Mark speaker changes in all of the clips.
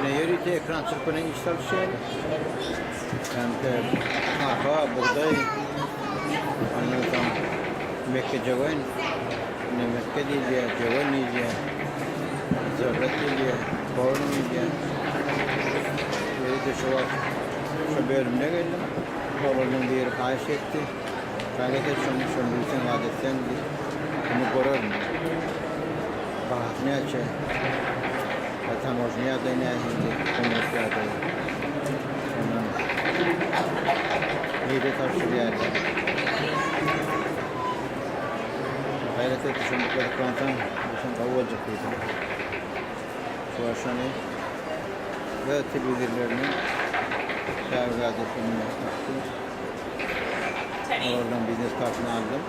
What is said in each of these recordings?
Speaker 1: Ne yürüyüşte ekran çırpının iş çalışıyor. Hem de arka burada anlatsam Mekke Cevain, ne Mekke değil ya, Cevain değil ya, Zerret değil ya, Korun değil ya. Böyle de şu bölümde geldim. Oğlum bir yeri kayış etti. Gayet şunu bilsen adetten bunu görürüm. Bahat ne açı? Tam orijinal da ne hindi konuşuyordu. Ondan iyi de tartışır yerde. Hayret etti şimdi böyle kontan başım kavu olacaktıydı. Şu aşağıya ve televizyonlarını şahı adetini yaptım. Oradan business kartını aldım.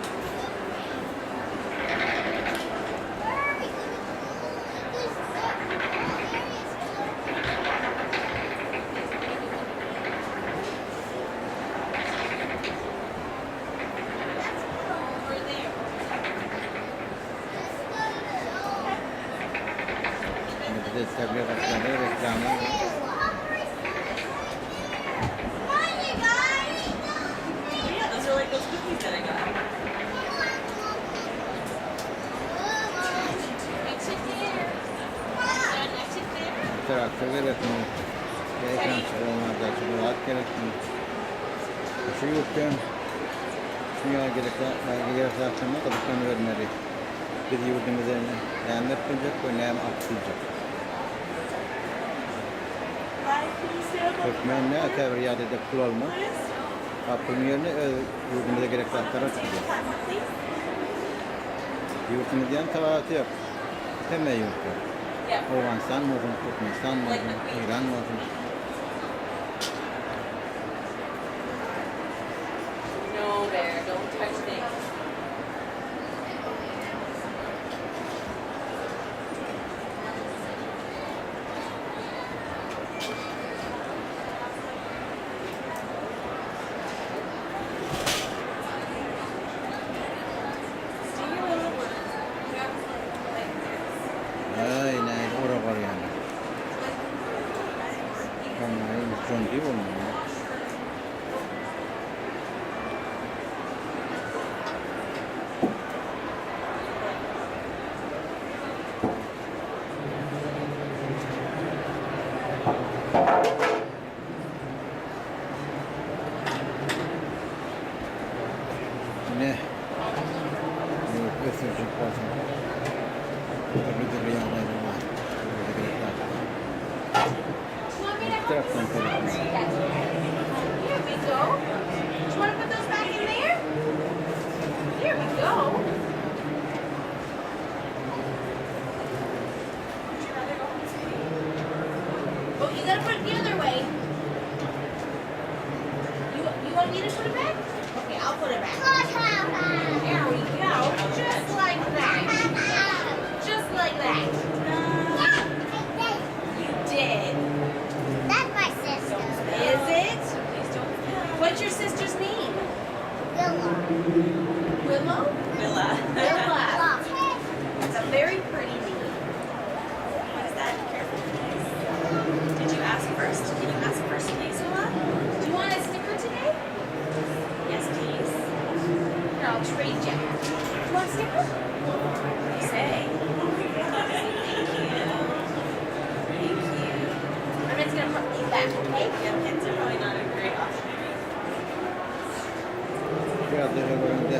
Speaker 1: Bir de tabi reklamı. Traktör gerekmiyor. Gereken çıkılmalarda çıkılat gerekmiyor. Şu yokken dünya gerekli akşamda kabuktan vermeli. Bir yurdun üzerine nem yapılacak ve nem atılacak. Türkmen ne atavır yadede kul olma. Kapının yerine yurdumuza gerekli aktarı çıkacak. Yurdumuz diyen tavatı yok. Temel yurt yok. Afghanistan mı olsun, Türkmenistan mı olsun, İran mı olsun?
Speaker 2: No, Bear, don't touch things.
Speaker 1: Aynen, oraya var yani. Onların son değil olmuyor. Ne? Yok, ötürcük olsun. Öbür yanları var. Bir taraftan koyalım.
Speaker 2: Here we go. Do you want to put those back in there? Here we go. Oh, you gotta put it the other way. You want me to put it back? Okay, I'll put it back. There we go. Just like that. Just like that. You did.
Speaker 3: That's my sister.
Speaker 2: Is it? What's your sister's name?
Speaker 3: Willow.
Speaker 2: Willow? Willa. Willa. It's a very pretty name. What is that? Careful. Did you ask first? Can you ask first, please, Willa? Do you want a sticker today? Yes, please. Here, I'll trade you. Do you want a sticker? You say. Thank you. Thank you. I'm just gonna put these back, okay? Yeah, kids are probably not a great option.
Speaker 1: Biraz daha önde.